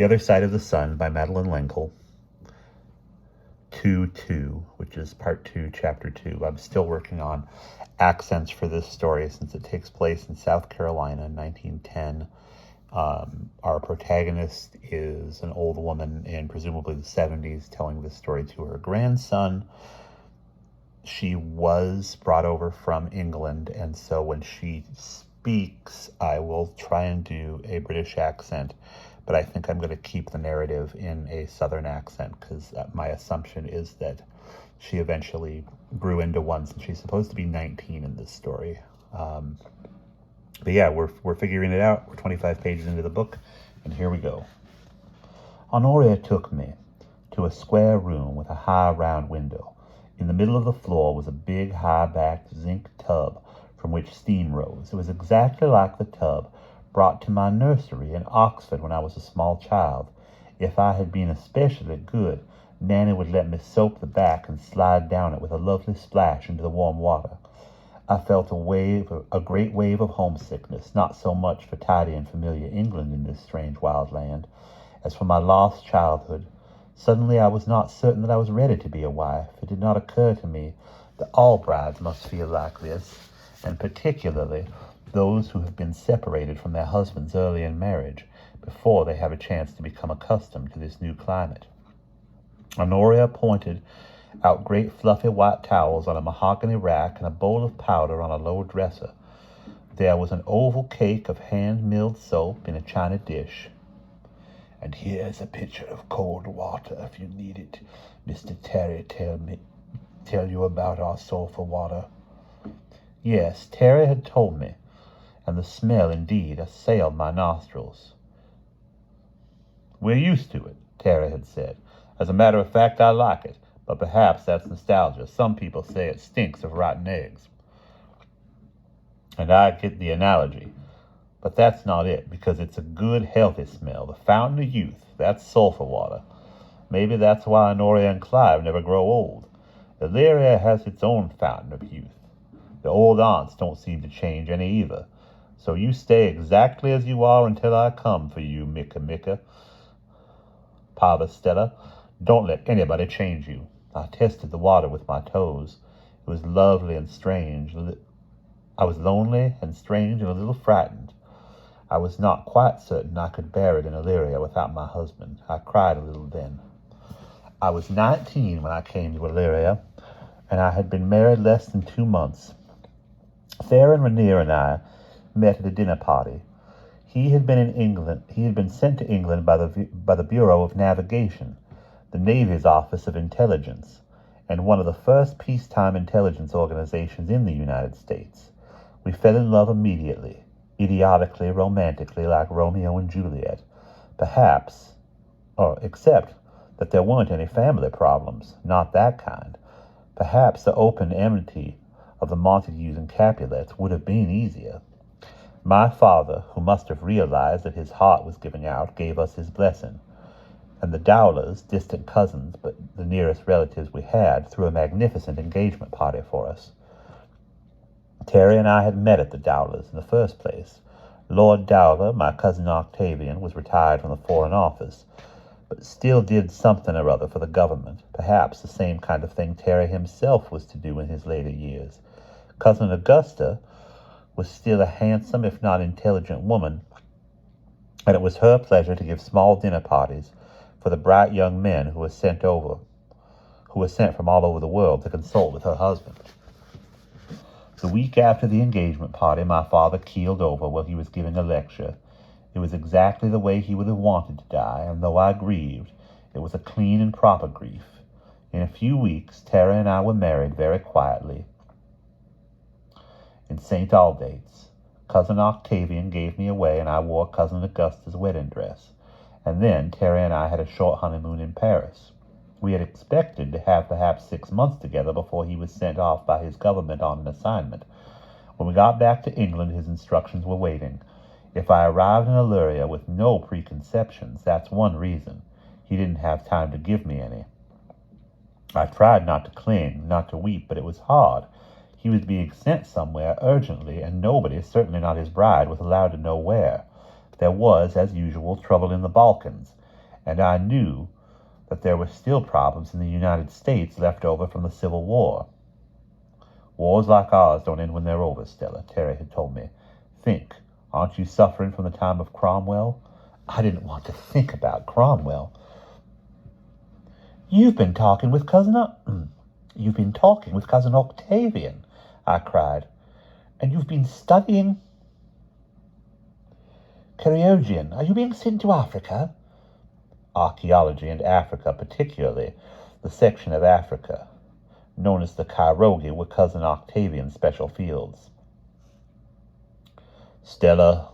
The Other Side of the Sun by Madeleine L'Engle, 2-2, which is part 2, chapter 2. I'm still working on accents for this story since it takes place in South Carolina in 1910. Our protagonist is an old woman in presumably the 70s telling this story to her grandson. She was brought over from England, and so when she speaks, I will try and do a British accent, but I think I'm going to keep the narrative in a Southern accent because my assumption is that she eventually grew into one since she's supposed to be 19 in this story. But yeah, we're figuring it out. We're 25 pages into the book, and here we go. Honoria took me to a square room with a high round window. In the middle of the floor was a big high-backed zinc tub from which steam rose. It was exactly like the tub brought to my nursery in Oxford when I was a small child. If I had been especially good, Nanny would let me soap the back and slide down it with a lovely splash into the warm water. I felt a great wave of homesickness, not so much for tidy and familiar England in this strange wild land, as for my lost childhood. Suddenly I was not certain that I was ready to be a wife. It did not occur to me that all brides must feel like this, and particularly those who have been separated from their husbands early in marriage, before they have a chance to become accustomed to this new climate. Honoria pointed out great fluffy white towels on a mahogany rack and a bowl of powder on a low dresser. There was an oval cake of hand-milled soap in a china dish. And here's a pitcher of cold water if you need it. Mr. Terry tell you about our sulphur water. Yes, Terry had told me, and the smell indeed assailed my nostrils. We're used to it, Terry had said. As a matter of fact, I like it, but perhaps that's nostalgia. Some people say it stinks of rotten eggs. And I get the analogy. But that's not it, because it's a good, healthy smell. The fountain of youth, that's sulphur water. Maybe that's why Honoria and Clive never grow old. Illyria has its own fountain of youth. The old aunts don't seem to change any either. So you stay exactly as you are until I come for you, Micca. Pavastella, don't let anybody change you. I tested the water with my toes. It was lovely and strange. I was lonely and strange and a little frightened. I was not quite certain I could bear it in Illyria without my husband. I cried a little then. I was 19 when I came to Illyria, and I had been married less than 2 months. Theron Rainier and I met at a dinner party. He had been sent to England by the Bureau of Navigation, the Navy's Office of Intelligence, and one of the first peacetime intelligence organizations in the United States. We fell in love immediately. Idiotically, romantically, like Romeo and Juliet. Except that there weren't any family problems, not that kind. Perhaps the open enmity of the Montagues and Capulets would have been easier. My father, who must have realized that his heart was giving out, gave us his blessing. And the Dowlers, distant cousins, but the nearest relatives we had, threw a magnificent engagement party for us. Terry and I had met at the Dowlers in the first place. Lord Dowler, my cousin Octavian, was retired from the Foreign Office, but still did something or other for the government, perhaps the same kind of thing Terry himself was to do in his later years. Cousin Augusta was still a handsome, if not intelligent woman, and it was her pleasure to give small dinner parties for the bright young men who were sent from all over the world to consult with her husband. The week after the engagement party, my father keeled over while he was giving a lecture. It was exactly the way he would have wanted to die, and though I grieved, it was a clean and proper grief. In a few weeks, Terry and I were married very quietly in St. Aldate's. Cousin Octavian gave me away, and I wore Cousin Augusta's wedding dress. And then Terry and I had a short honeymoon in Paris. We had expected to have perhaps 6 months together before he was sent off by his government on an assignment. When we got back to England, his instructions were waiting. If I arrived in Illyria with no preconceptions, that's one reason. He didn't have time to give me any. I tried not to cling, not to weep, but it was hard. He was being sent somewhere urgently, and nobody, certainly not his bride, was allowed to know where. There was, as usual, trouble in the Balkans. and I knew that there were still problems in the United States left over from the Civil War. Wars like ours don't end when they're over, Stella, Terry had told me. Think, aren't you suffering from the time of Cromwell? I didn't want to think about Cromwell. You've been talking with Cousin Octavian, I cried. And you've been studying Carogian. Are you being sent to Africa? Archaeology and Africa, particularly the section of Africa known as the Kairogi, were Cousin Octavian's special fields. Stella,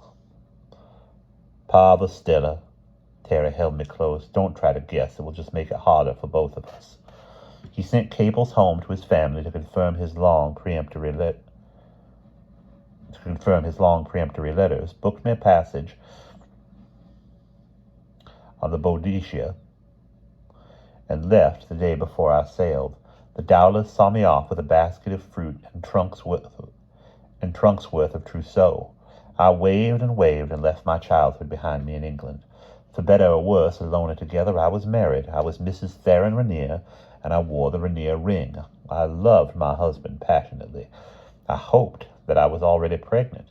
Papa Stella. Terry held me close. Don't try to guess. It will just make it harder for both of us. He sent cables home to his family to confirm his long peremptory letters, booked me a passage on the Boadicea, and left the day before I sailed. The Dowlas saw me off with a basket of fruit and trunks worth of trousseau. I waved and waved and left my childhood behind me in England. For better or worse, alone or together, I was married. I was Mrs. Theron Rainier, and I wore the Rainier ring. I loved my husband passionately. I hoped that I was already pregnant.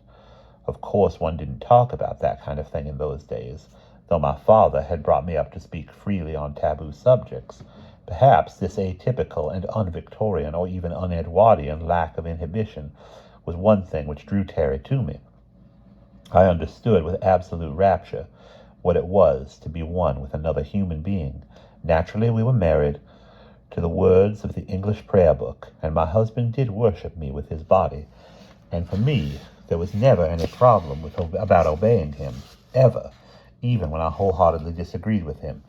Of course, one didn't talk about that kind of thing in those days, though my father had brought me up to speak freely on taboo subjects. Perhaps this atypical and un-Victorian or even un-Edwardian lack of inhibition was one thing which drew Terry to me. I understood with absolute rapture what it was to be one with another human being. Naturally, we were married to the words of the English prayer book, and my husband did worship me with his body. And for me, there was never any problem about obeying him, ever, even when I wholeheartedly disagreed with him.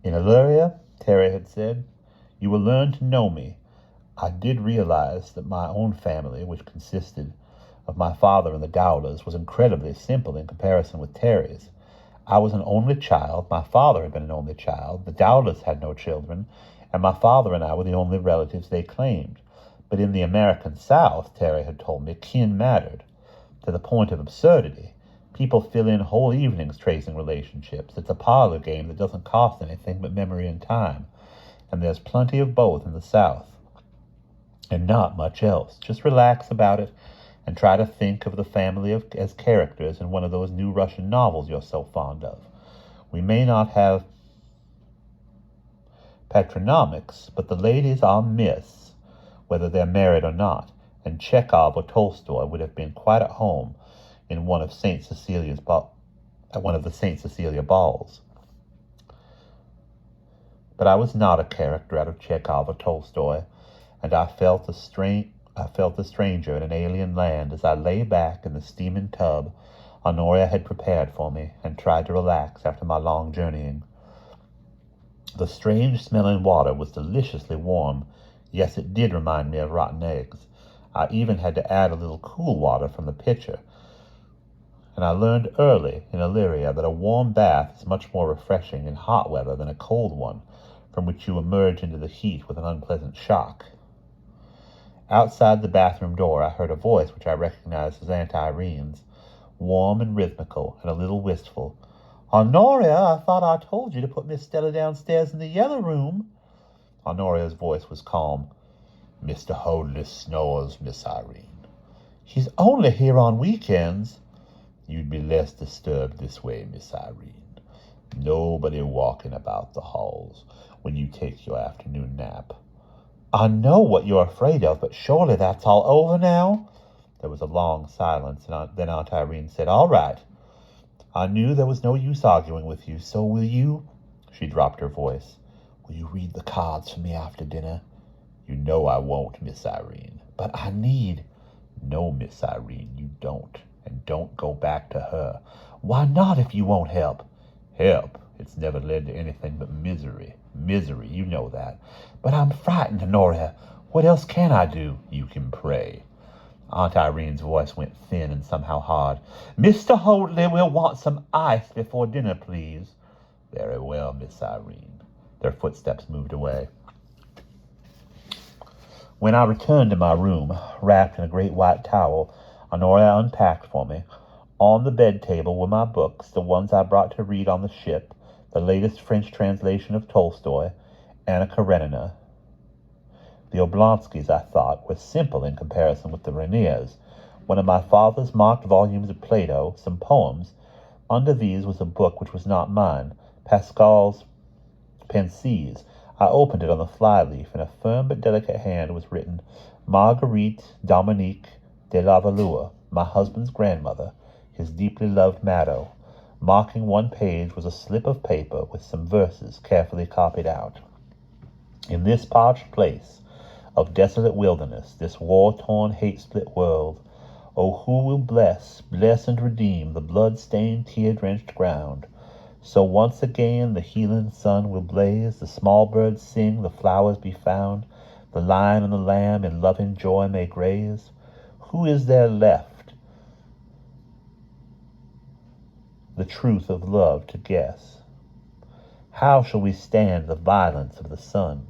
In Illyria, Terry had said, you will learn to know me. I did realize that my own family, which consisted of my father and the Dowlas, was incredibly simple in comparison with Terry's. I was an only child. My father had been an only child. The Dowlas had no children, and my father and I were the only relatives they claimed. But in the American South, Terry had told me, kin mattered, to the point of absurdity. People fill in whole evenings tracing relationships. It's a parlor game that doesn't cost anything but memory and time. And there's plenty of both in the South. And not much else. Just relax about it and try to think of the family as characters in one of those new Russian novels you're so fond of. We may not have patronymics, but the ladies are Miss, whether they're married or not, and Chekhov or Tolstoy would have been quite at home in one of the St. Cecilia balls. But I was not a character out of Chekhov or Tolstoy, and I felt a stranger in an alien land as I lay back in the steaming tub Honoria had prepared for me and tried to relax after my long journeying. The strange-smelling water was deliciously warm. Yes, it did remind me of rotten eggs. I even had to add a little cool water from the pitcher. And I learned early in Illyria that a warm bath is much more refreshing in hot weather than a cold one, from which you emerge into the heat with an unpleasant shock. Outside the bathroom door, I heard a voice which I recognized as Aunt Irene's, warm and rhythmical and a little wistful. Honoria, I thought I told you to put Miss Stella downstairs in the yellow room. Honoria's voice was calm. Mr. Hoadley snores, Miss Irene. He's only here on weekends. You'd be less disturbed this way, Miss Irene. Nobody walking about the halls when you take your afternoon nap. I know what you're afraid of, but surely that's all over now? There was a long silence, and then Aunt Irene said, All right. I knew there was no use arguing with you, so will you? She dropped her voice. Will you read the cards for me after dinner? You know I won't, Miss Irene. But I need. No, Miss Irene, you don't. And don't go back to her. Why not if you won't help? Help? It's never led to anything but misery. Misery, you know that. But I'm frightened, Honoria. What else can I do? You can pray. Aunt Irene's voice went thin and somehow hard. Mr. Hoadley will want some ice before dinner, please. Very well, Miss Irene. Their footsteps moved away. When I returned to my room, wrapped in a great white towel, Honoria unpacked for me. On the bed table were my books, the ones I brought to read on the ship, the latest French translation of Tolstoy, Anna Karenina. The Oblonskys, I thought, were simple in comparison with the Rainiers. One of my father's marked volumes of Plato, some poems. Under these was a book which was not mine, Pascal's Pensées. I opened it on the fly-leaf. In a firm but delicate hand was written, Marguerite Dominique de la Valeur, my husband's grandmother, his deeply loved Maddo. Marking one page was a slip of paper with some verses carefully copied out. In this parched place of desolate wilderness, this war-torn, hate-split world, oh, who will bless and redeem the blood-stained, tear-drenched ground? So once again the healing sun will blaze, the small birds sing, the flowers be found, the lion and the lamb in loving joy may graze. Who is there left the truth of love to guess? How shall we stand the violence of the sun?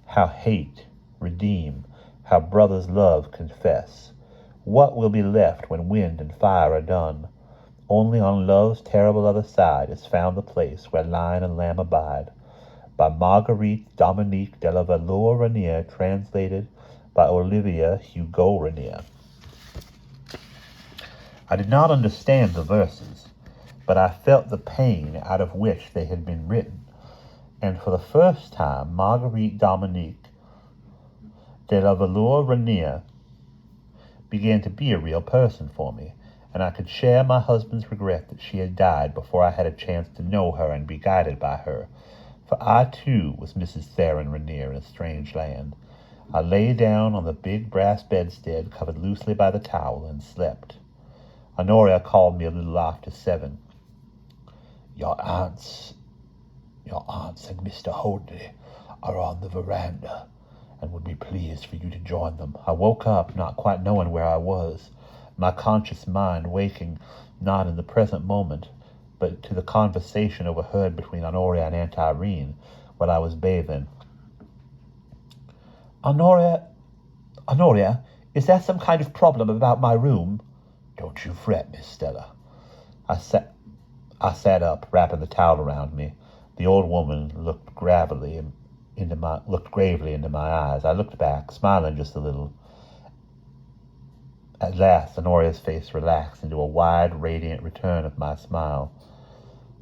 How hate redeem, how brothers love confess? What will be left when wind and fire are done? Only on love's terrible other side is found the place where lion and lamb abide. By Marguerite Dominique de la Valeur Rainier, translated by Olivia Hugo Rainier. I did not understand the verses, but I felt the pain out of which they had been written, and for the first time Marguerite Dominique de la Valeur Rainier began to be a real person for me, and I could share my husband's regret that she had died before I had a chance to know her and be guided by her. For I, too, was Mrs. Theron Rainier in a strange land. I lay down on the big brass bedstead covered loosely by the towel and slept. Honoria called me a little after 7. Your aunts and Mr. Hoadley are on the veranda and would be pleased for you to join them. I woke up, not quite knowing where I was, my conscious mind waking not in the present moment, but to the conversation overheard between Honoria and Aunt Irene while I was bathing. Honoria, is there some kind of problem about my room? Don't you fret, Miss Stella. I sat up, wrapping the towel around me. The old woman looked gravely into my eyes. I looked back, smiling just a little. At last, Honoria's face relaxed into a wide, radiant return of my smile.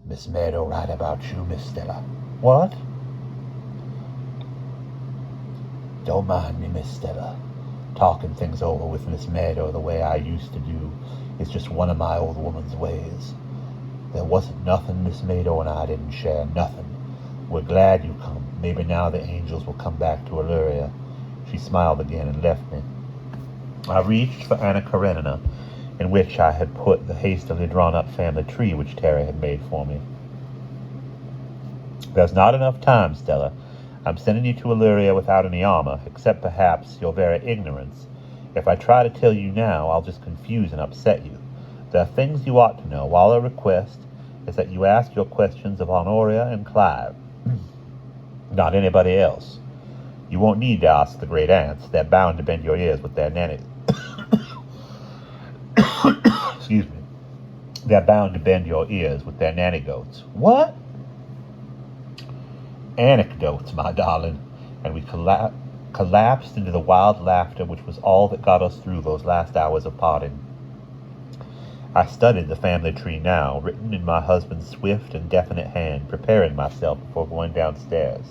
Miss Meadow right about you, Miss Stella. What? Don't mind me, Miss Stella. Talking things over with Miss Meadow the way I used to do is just one of my old woman's ways. There wasn't nothing Miss Meadow and I didn't share, nothing. We're glad you come. Maybe now the angels will come back to Illyria. She smiled again and left me. I reached for Anna Karenina, in which I had put the hastily drawn-up family tree which Terry had made for me. There's not enough time, Stella. I'm sending you to Illyria without any armor, except perhaps your very ignorance. If I try to tell you now, I'll just confuse and upset you. There are things you ought to know. All I request is that you ask your questions of Honoria and Clive, not anybody else. You won't need to ask the great aunts. They're bound to bend your ears with their nanny. Excuse me. They're bound to bend your ears with their nanny goats. What? Anecdotes, my darling. And we collapsed into the wild laughter which was all that got us through those last hours of parting. I studied the family tree now, written in my husband's swift and definite hand, preparing myself before going downstairs.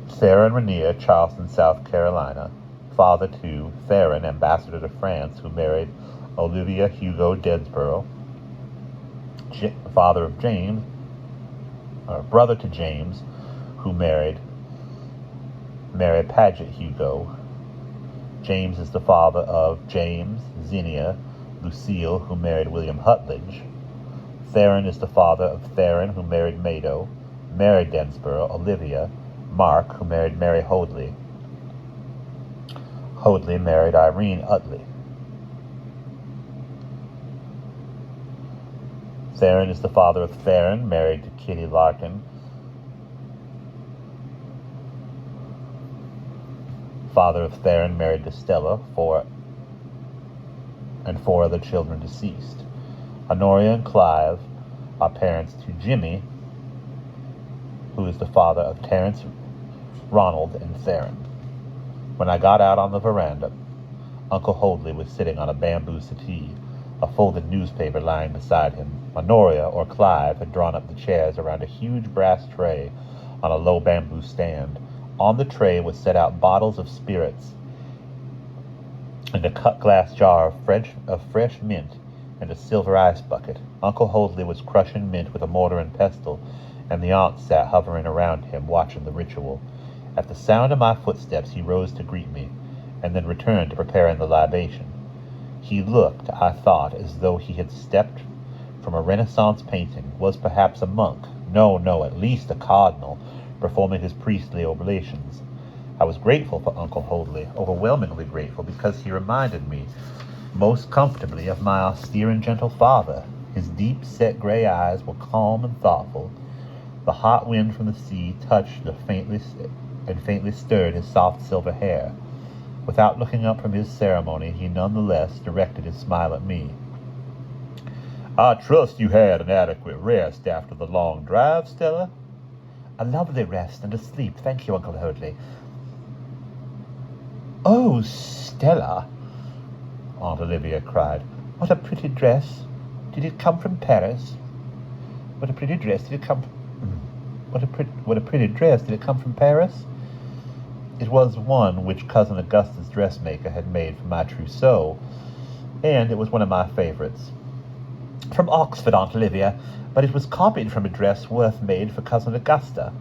Theron Rainier, Charleston, South Carolina. Father to Theron, ambassador to France, who married Olivia Hugo Dedsborough. Father of James, or brother to James, who married Mary Paget Hugo. James is the father of James, Xenia, Lucille, who married William Hutledge. Theron is the father of Theron, who married Mado, Mary Densborough, Olivia, Mark, who married Mary Hoadley. Hoadley married Irene Utley. Theron is the father of Theron, married to Kitty Larkin. Father of Theron, married to Stella, four other children deceased. Honoria and Clive our parents to Jimmy, who is the father of Terrence, Ronald, and Theron. When I got out on the veranda, Uncle Hoadley was sitting on a bamboo settee, a folded newspaper lying beside him. Honoria or Clive had drawn up the chairs around a huge brass tray on a low bamboo stand. On the tray was set out bottles of spirits and a cut glass jar of fresh mint and a silver ice bucket. Uncle Hoadley was crushing mint with a mortar and pestle, and the aunt sat hovering around him, watching the ritual. At the sound of my footsteps, he rose to greet me, and then returned to preparing the libation. He looked, I thought, as though he had stepped from a Renaissance painting, was perhaps a monk, no, at least a cardinal, performing his priestly oblations. I was grateful for Uncle Hoadley, overwhelmingly grateful, because he reminded me most comfortably of my austere and gentle father. His deep-set gray eyes were calm and thoughtful. The hot wind from the sea touched faintly stirred his soft silver hair. Without looking up from his ceremony, he nonetheless directed his smile at me. "I trust you had an adequate rest after the long drive, Stella?" "A lovely rest and a sleep, thank you, Uncle Hoadley." "Oh, Stella," Aunt Olivia cried, "what a pretty dress. Did it come from Paris?" "What a pretty dress. Did it come What a pretty dress. Did it come from Paris?" It was one which Cousin Augusta's dressmaker had made for my trousseau, and it was one of my favorites. "From Oxford, Aunt Olivia, but it was copied from a dress Worth made for Cousin Augusta."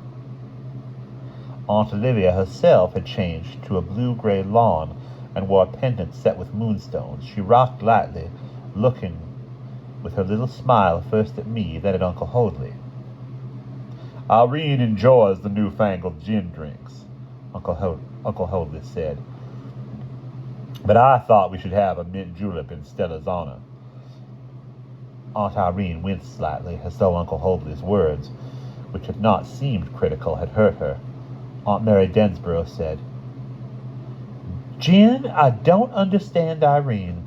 Aunt Olivia herself had changed to a blue-gray lawn and wore a pendant set with moonstones. She rocked lightly, looking with her little smile first at me, then at Uncle Hoadley. "Irene enjoys the newfangled gin drinks," Uncle Hoadley said, "but I thought we should have a mint julep in Stella's honor." Aunt Irene winced slightly, as though Uncle Hoadley's words, which had not seemed critical, had hurt her. Aunt Mary Densborough said, "Gin, I don't understand Irene."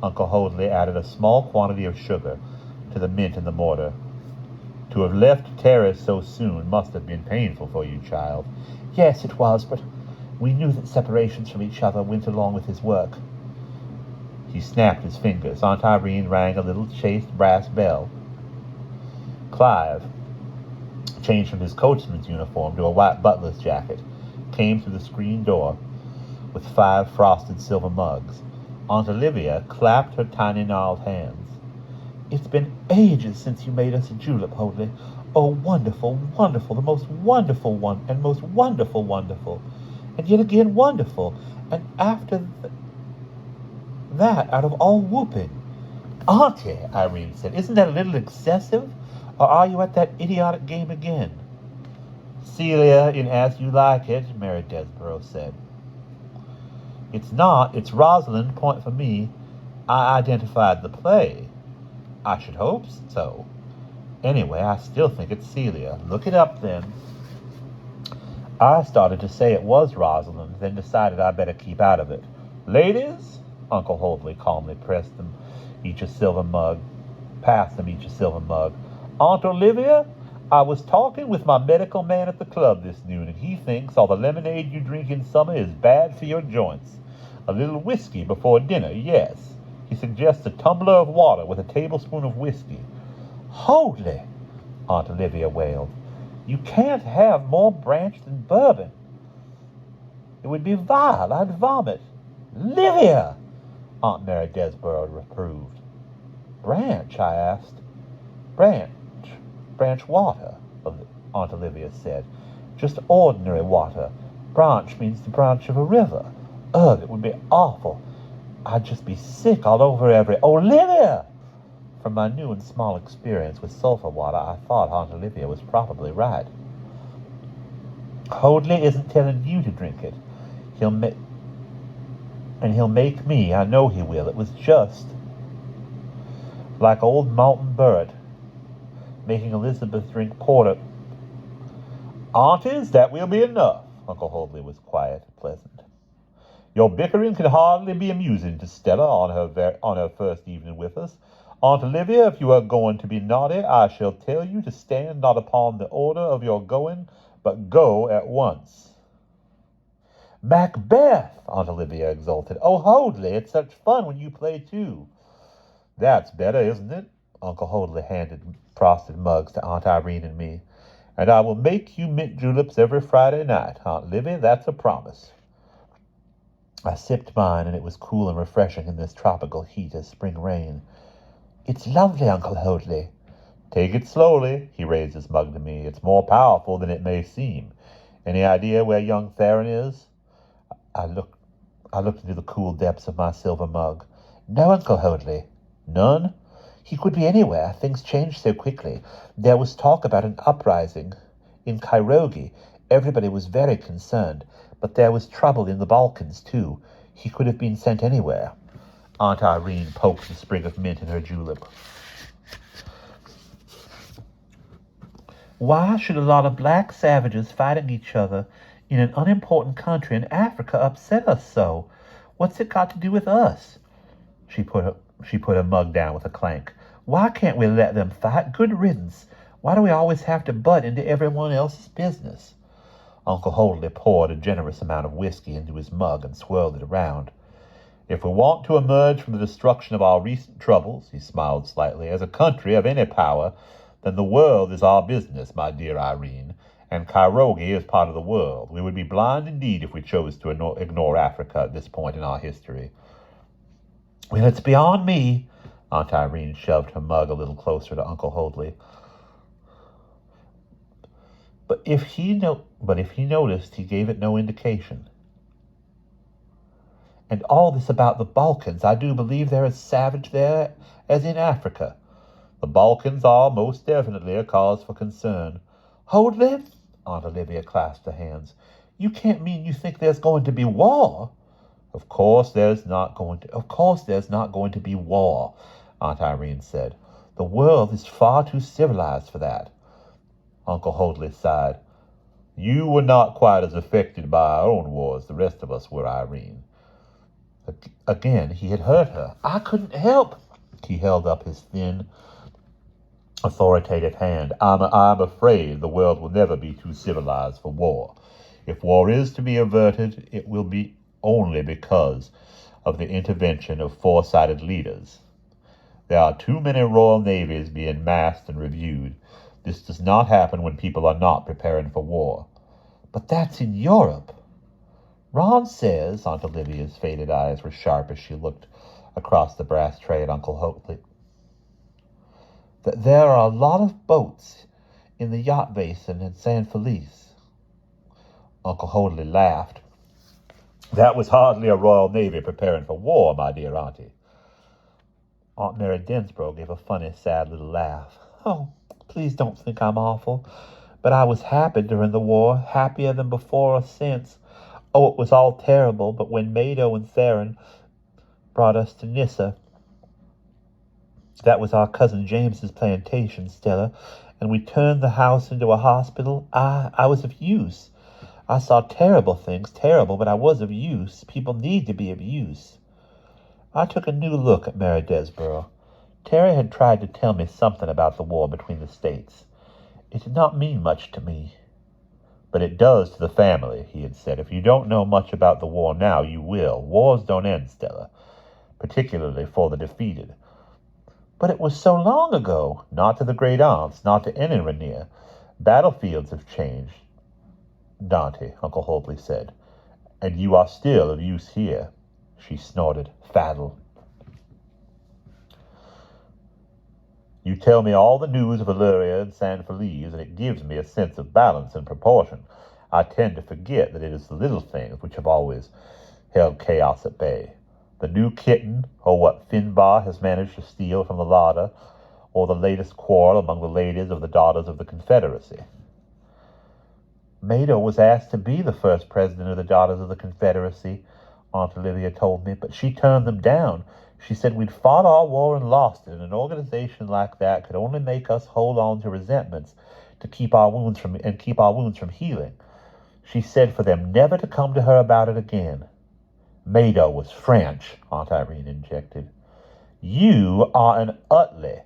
Uncle Hoadley added a small quantity of sugar to the mint in the mortar. "To have left Terrace so soon must have been painful for you, child." "Yes, it was, but we knew that separations from each other went along with his work." He snapped his fingers. Aunt Irene rang a little chased brass bell. Clive, changed from his coachman's uniform to a white butler's jacket, came through the screen door with 5 frosted silver mugs. Aunt Olivia clapped her tiny gnarled hands. "It's been ages since you made us a julep, Hoadley. Oh, wonderful, wonderful, the most wonderful one, and most wonderful, wonderful, and yet again wonderful, and after that, out of all whooping." "Auntie," Irene said, "isn't that a little excessive? Or are you at that idiotic game again?" "Celia, in As You Like It," Mary Desborough said. "It's not. It's Rosalind. Point for me. I identified the play." "I should hope so. Anyway, I still think it's Celia. Look it up, then." I started to say it was Rosalind, then decided I better keep out of it. "Ladies," Uncle Hoadley calmly passed them each a silver mug. "Aunt Olivia, I was talking with my medical man at the club this noon, and he thinks all the lemonade you drink in summer is bad for your joints. A little whiskey before dinner, yes. He suggests a tumbler of water with a tablespoon of whiskey." "Hoadley," Aunt Olivia wailed, "you can't have more branch than bourbon. It would be vile. I'd vomit." "Livia!" Aunt Mary Desborough reproved. "Branch?" I asked. Branch water," Aunt Olivia said. "Just ordinary water. Branch means the branch of a river. Ugh, it would be awful. I'd just be sick all over Olivia!" From my new and small experience with sulfur water, I thought Aunt Olivia was probably right. "Hoadley isn't telling you to drink it. He'll make me. I know he will. It was just like old Malton Burritt making Elizabeth drink porter." "Aunties, that will be enough." Uncle Hoadley was quiet and pleasant. "Your bickering can hardly be amusing to Stella on her first evening with us. Aunt Olivia, if you are going to be naughty, I shall tell you to stand not upon the order of your going, but go at once. Macbeth, Aunt Olivia exulted. Oh, Hoadley, it's such fun when you play too. That's better, isn't it? Uncle Hoadley handed frosted mugs to Aunt Irene and me. And I will make you mint juleps every Friday night, Aunt Livy, that's a promise. I sipped mine, and it was cool and refreshing in this tropical heat as spring rain. It's lovely, Uncle Hoadley. Take it slowly, he raised his mug to me. It's more powerful than it may seem. Any idea where young Theron is? I looked into the cool depths of my silver mug. No, Uncle Hoadley. None? He could be anywhere. Things change so quickly. There was talk about an uprising in Kairogi. Everybody was very concerned. But there was trouble in the Balkans, too. He could have been sent anywhere. Aunt Irene poked a sprig of mint in her julep. Why should a lot of black savages fighting each other in an unimportant country in Africa upset us so? What's it got to do with us? She put her mug down with a clank. Why can't we let them fight? Good riddance. Why do we always have to butt into everyone else's business? Uncle Hoadley poured a generous amount of whiskey into his mug and swirled it around. If we want to emerge from the destruction of our recent troubles, he smiled slightly, as a country of any power, then the world is our business, my dear Irene, and Kairogi is part of the world. We would be blind indeed if we chose to ignore Africa at this point in our history. Well, it's beyond me. Aunt Irene shoved her mug a little closer to Uncle Hoadley. But if he noticed, he gave it no indication. And all this about the Balkans, I do believe they're as savage there as in Africa. The Balkans are most definitely a cause for concern. Hoadley, Aunt Olivia clasped her hands, you can't mean you think there's going to be war? Of course there's not going to be war, Aunt Irene said. The world is far too civilized for that. Uncle Hoadley sighed. You were not quite as affected by our own war as the rest of us were, Irene. Again, he had hurt her. I couldn't help. He held up his thin, authoritative hand. I'm afraid the world will never be too civilized for war. If war is to be averted, it will be only because of the intervention of foresighted leaders. There are too many royal navies being massed and reviewed. This does not happen when people are not preparing for war. But that's in Europe. Ron says, Aunt Olivia's faded eyes were sharp as she looked across the brass tray at Uncle Hoadley, that there are a lot of boats in the yacht basin in San Felice. Uncle Hoadley laughed. That was hardly a Royal Navy preparing for war, my dear auntie. Aunt Mary Dinsborough gave a funny, sad little laugh. Oh, please don't think I'm awful, but I was happy during the war, happier than before or since. Oh, it was all terrible, but when Mado and Theron brought us to Nyssa, that was our cousin James's plantation, Stella, and we turned the house into a hospital. I was of use. I saw terrible things, terrible, but I was of use. People need to be of use. I took a new look at Mary Desborough. Terry had tried to tell me something about the war between the states. It did not mean much to me. But it does to the family, he had said. If you don't know much about the war now, you will. Wars don't end, Stella, particularly for the defeated. But it was so long ago. Not to the great aunts, not to any Rainier. Battlefields have changed, Dante, Uncle Hoadley said. And you are still of use here. She snorted. Faddle. You tell me all the news of Illyria and San Felice, and it gives me a sense of balance and proportion. I tend to forget that it is the little things which have always held chaos at bay. The new kitten, or what Finbar has managed to steal from the larder, or the latest quarrel among the ladies of the Daughters of the Confederacy. Mado was asked to be the first president of the Daughters of the Confederacy, Aunt Olivia told me, but she turned them down. She said we'd fought our war and lost it, and an organization like that could only make us hold on to resentments to keep our wounds from healing. She said for them never to come to her about it again. Mado was French, Aunt Irene injected. You are an utterly.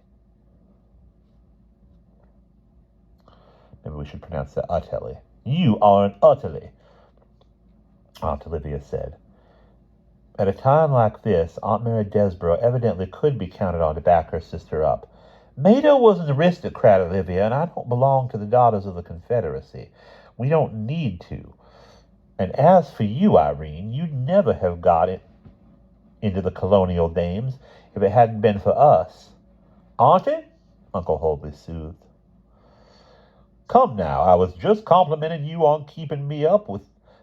Maybe we should pronounce that utterly. You are an utterly, Aunt Olivia said. At a time like this, Aunt Mary Desborough evidently could be counted on to back her sister up. Mado was an aristocrat, Olivia, and I don't belong to the Daughters of the Confederacy. We don't need to. And as for you, Irene, you'd never have got it into the colonial dames if it hadn't been for us. Auntie? Uncle Hoadley soothed. Come now, I was just complimenting you on keeping me up with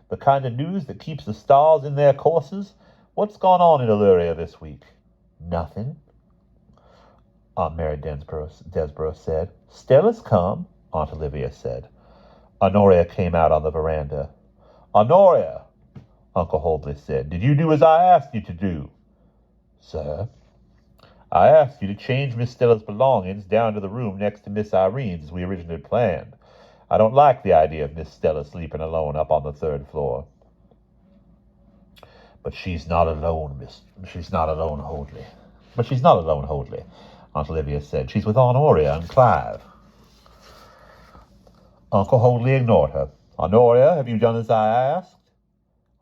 the kind of news that keeps the stars in their courses. What's gone on in Illyria this week? Nothing, Aunt Mary Desborough said. Stella's come, Aunt Olivia said. Honoria came out on the veranda. Honoria, Uncle Hoadley said, did you do as I asked you to do? Sir? I asked you to change Miss Stella's belongings down to the room next to Miss Irene's as we originally planned. I don't like the idea of Miss Stella sleeping alone up on the 3rd floor. But she's not alone, She's not alone, Hoadley. But she's not alone, Hoadley, Aunt Olivia said. She's with Honoria and Clive. Uncle Hoadley ignored her. Honoria, have you done as I asked?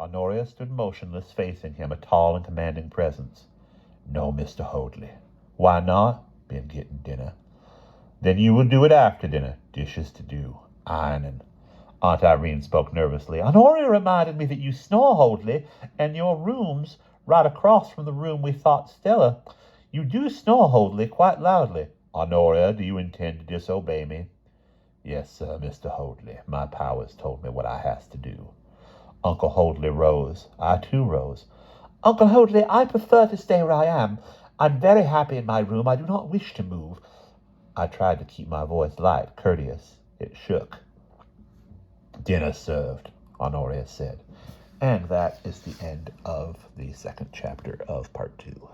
Honoria stood motionless, facing him, a tall and commanding presence. No, Mr. Hoadley. Why not? Been getting dinner. Then you will do it after dinner. Dishes to do. Ironing. Aunt Irene spoke nervously. Honoria reminded me that you snore, Hoadley, and your room's right across from the room we thought Stella. You do snore, Hoadley, quite loudly. Honoria, do you intend to disobey me? Yes, sir, Mr. Hoadley. My powers told me what I has to do. Uncle Hoadley rose. I too rose. Uncle Hoadley, I prefer to stay where I am. I'm very happy in my room. I do not wish to move. I tried to keep my voice light, courteous. It shook. Dinner served, Honoria said. And that is the end of the 2nd chapter of part 2.